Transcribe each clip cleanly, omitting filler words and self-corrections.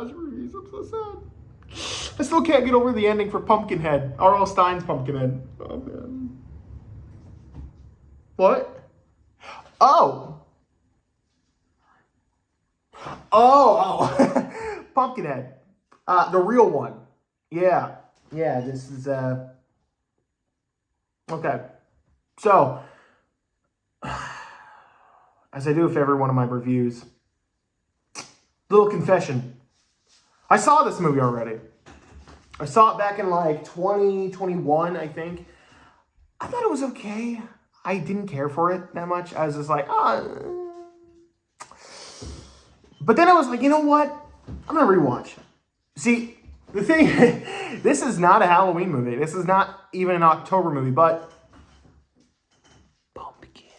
guys' reviews. I'm so sad. I still can't get over the ending for Pumpkinhead. R.L. Stein's Pumpkinhead. Oh, man. What? Oh. Oh. Pumpkinhead. The real one. Yeah. Yeah, this is, okay. So, as I do with every one of my reviews, little confession. I saw this movie already. I saw it back in like 2021, I think. I thought it was okay. I didn't care for it that much. I was just like, But then I was like, you know what? I'm going to rewatch. See, the thing, this is not a Halloween movie. This is not even an October movie, but Pumpkin.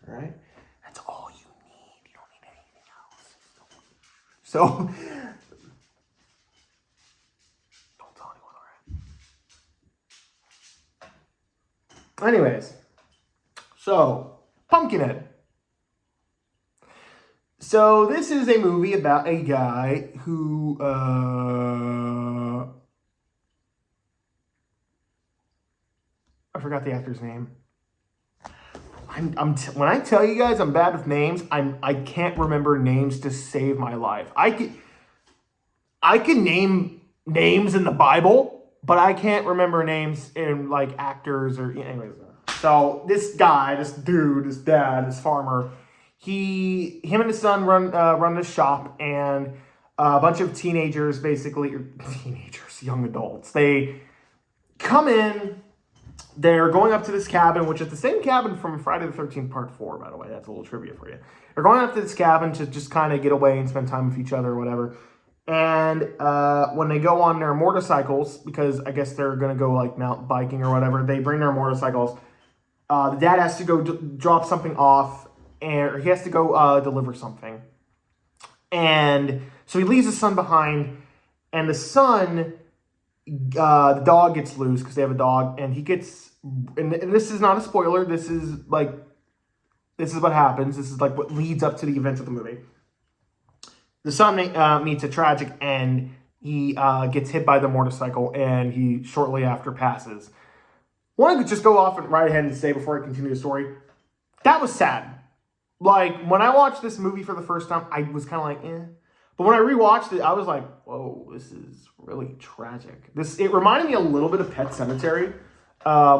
Right? That's all you need. You don't need anything else. So, don't tell anyone, alright? Anyways, so, Pumpkinhead. So, this is a movie about a guy who, I forgot the actor's name. When I tell you guys I'm bad with names, I can't remember names to save my life. I can name names in the Bible, but I can't remember names in like actors or anyways. So this guy, this dude, this dad, this farmer, him and his son run this shop, and a bunch of teenagers, young adults, they come in. They're going up to this cabin, which is the same cabin from Friday the 13th Part 4, by the way. That's a little trivia for you. They're going up to this cabin to just kind of get away and spend time with each other or whatever. And when they go on their motorcycles, because I guess they're going to go like mountain biking or whatever, they bring their motorcycles. The dad has to go drop something off, or he has to go deliver something. And so he leaves his son behind, and the son... the dog gets loose because they have a dog, and he gets, and this is not a spoiler, this is what happens, this is like what leads up to the events of the movie. The son meets a tragic end. He gets hit by the motorcycle, and he shortly after passes. I want to just go off and right ahead and say before I continue the story, that was sad. Like, when I watched this movie for the first time, I was kind of like, eh. But when I rewatched it, I was like, whoa, this is really tragic. It reminded me a little bit of Pet Sematary,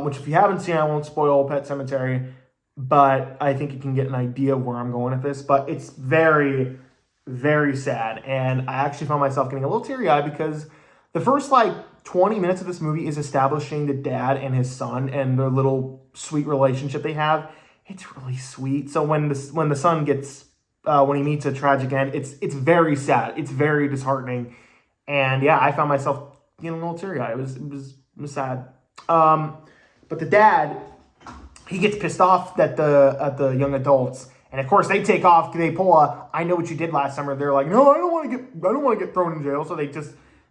which if you haven't seen, I won't spoil Pet Sematary, but I think you can get an idea of where I'm going with this. But it's very, very sad. And I actually found myself getting a little teary-eyed because the first, 20 minutes of this movie is establishing the dad and his son and the little sweet relationship they have. It's really sweet. So when the son gets... when he meets a tragic end, it's very sad. It's very disheartening. And yeah, I found myself getting a little teary-eyed. It was sad. But the dad, he gets pissed off at the young adults. And of course they take off, they pull a I know what you did last summer. They're like, no, I don't want to get thrown in jail. So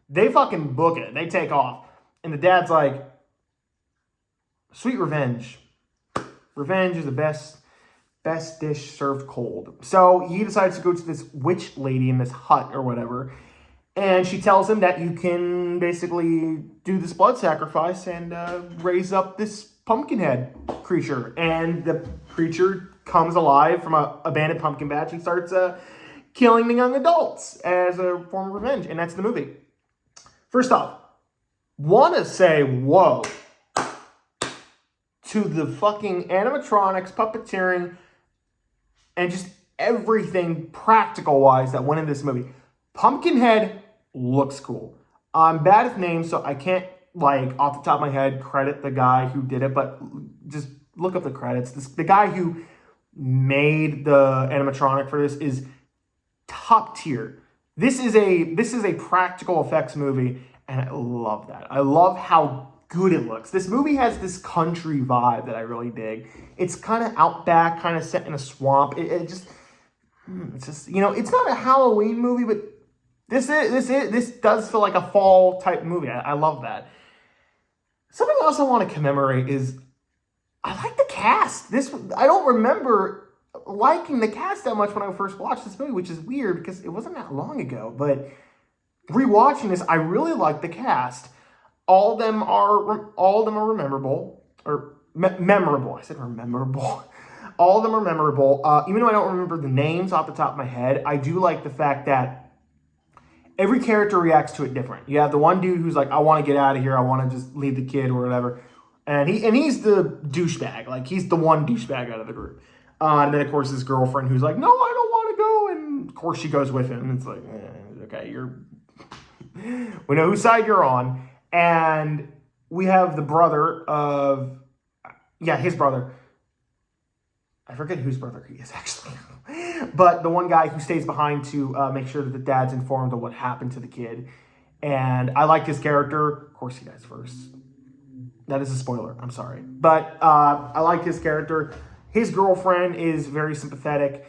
they fucking book it. They take off. And the dad's like, sweet revenge. Revenge is the best dish served cold. So he decides to go to this witch lady in this hut or whatever. And she tells him that you can basically do this blood sacrifice and raise up this Pumpkinhead creature. And the creature comes alive from an abandoned pumpkin patch and starts killing the young adults as a form of revenge. And that's the movie. First off, want to say whoa to the fucking animatronics, puppeteering, and just everything practical-wise that went in this movie. Pumpkinhead looks cool. I'm bad at names, so I can't, off the top of my head, credit the guy who did it, but just look up the credits. The guy who made the animatronic for this is top tier. This is a practical effects movie, and I love that. I love how good it looks. This movie has this country vibe that I really dig. It's kind of outback, kind of set in a swamp. It's just, it's not a Halloween movie, but this does feel like a fall type movie. I love that. Something else I want to commemorate is I like the cast. I don't remember liking the cast that much when I first watched this movie, which is weird because it wasn't that long ago. But rewatching this, I really like the cast. All of them are memorable or memorable. I said memorable. All of them are memorable. Even though I don't remember the names off the top of my head, I do like the fact that every character reacts to it different. You have the one dude who's like, I want to get out of here. I want to just leave the kid or whatever. And he's the douchebag. Like, he's the one douchebag out of the group. And then, of course, his girlfriend who's like, no, I don't want to go. And, of course, she goes with him. And it's like, okay, we know whose side you're on. And we have the brother of, his brother. I forget whose brother he is, actually. But the one guy who stays behind to make sure that the dad's informed of what happened to the kid. And I like his character. Of course, he dies first. That is a spoiler. I'm sorry. But I like his character. His girlfriend is very sympathetic.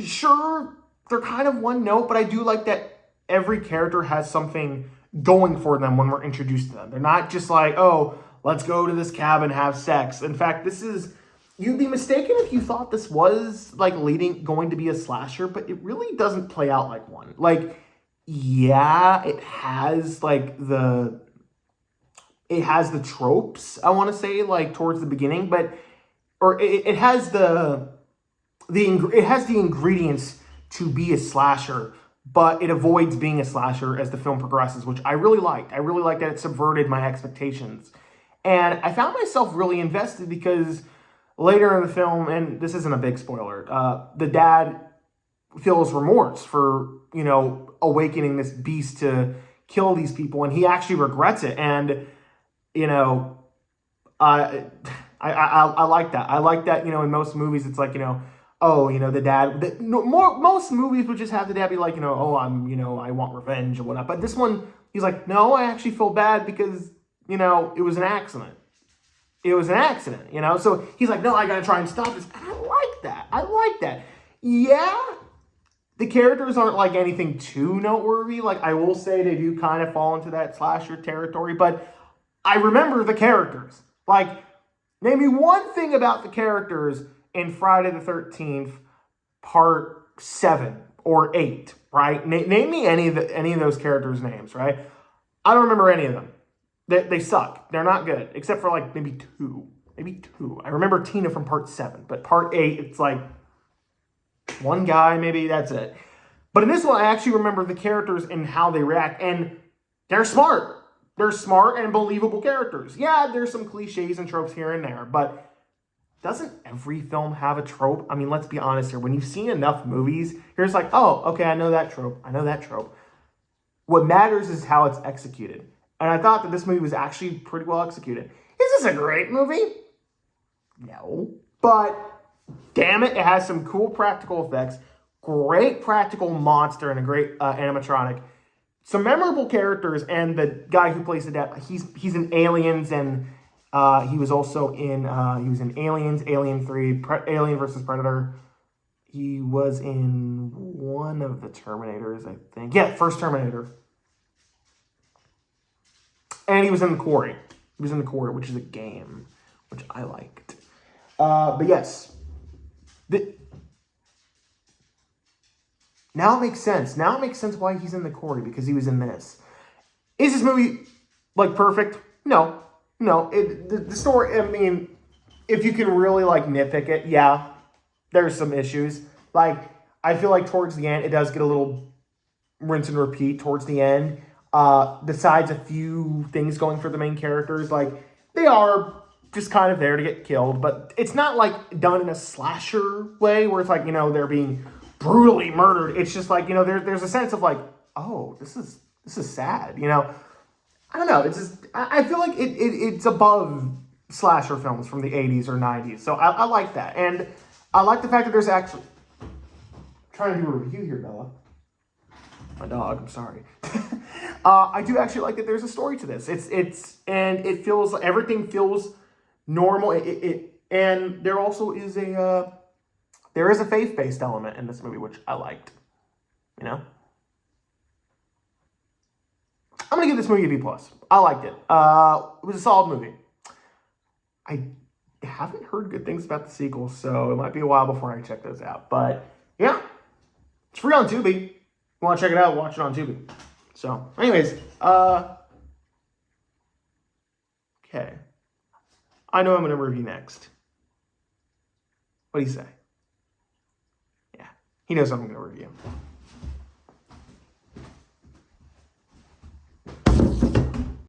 Sure, they're kind of one note, but I do like that every character has something going for them when we're introduced to them. They're not just like, oh, let's go to this cabin, have sex. In fact, you'd be mistaken if you thought this was like going to be a slasher, but it really doesn't play out like one. Like, yeah, it has the tropes, I want to say, like towards the beginning, it has the ingredients to be a slasher, but it avoids being a slasher as the film progresses, which I really liked. I really liked that it subverted my expectations. And I found myself really invested because later in the film, and this isn't a big spoiler, the dad feels remorse for, awakening this beast to kill these people, and he actually regrets it. And, I like that. I like that, in most movies, it's like, the dad, most movies would just have the dad be like, I want revenge or whatnot. But this one, he's like, no, I actually feel bad because, it was an accident. It was an accident, So he's like, no, I got to try and stop this. And I like that. Yeah, the characters aren't like anything too noteworthy. Like, I will say they do kind of fall into that slasher territory, but I remember the characters. Like, name me one thing about the characters in Friday the 13th, part 7 or 8, right? Name me any of those characters' names, right? I don't remember any of them. They suck. They're not good, except for like maybe two. Maybe two. I remember Tina from part 7, but part 8, it's like one guy, maybe, that's it. But in this one, I actually remember the characters and how they react, and they're smart. They're smart and believable characters. Yeah, there's some cliches and tropes here and there, but doesn't every film have a trope? I mean, let's be honest here. When you've seen enough movies, you're just like, oh, okay, I know that trope. I know that trope. What matters is how it's executed. And I thought that this movie was actually pretty well executed. Is this a great movie? No. But, damn it, it has some cool practical effects, great practical monster, and a great animatronic. Some memorable characters, and the guy who plays the dad, he's in Aliens, and he was also in Aliens, Alien 3, Alien vs. Predator. He was in one of the Terminators, I think. Yeah, first Terminator. And he was in The Quarry. He was in The Quarry, which is a game, which I liked. But yes. Now it makes sense. Now it makes sense why he's in The Quarry, because he was in this. Is this movie, like, perfect? No. No. The story, I mean, if you can really, like, nitpick it, yeah, there's some issues. Like, I feel like towards the end, it does get a little rinse and repeat towards the end. Besides a few things going for the main characters, like, they are just kind of there to get killed, but it's not, like, done in a slasher way where it's like, they're being brutally murdered. It's just like, there's a sense of like, oh, this is sad, I don't know. It's just, I feel like it's above slasher films from the 80s or 90s. So I like that. And I like the fact that there's actually, I'm trying to do a review here, Bella. My dog, I'm sorry. I do actually like that there's a story to this. And it feels, everything feels normal. And there also is there is a faith-based element in this movie, which I liked. I'm going to give this movie a B+. I liked it. It was a solid movie. I haven't heard good things about the sequel, so it might be a while before I check those out. But yeah, it's free on Tubi. You want to check it out? Watch it on Tubi. So, anyways, okay. I know I'm going to review next. What do you say? Yeah, he knows I'm going to review.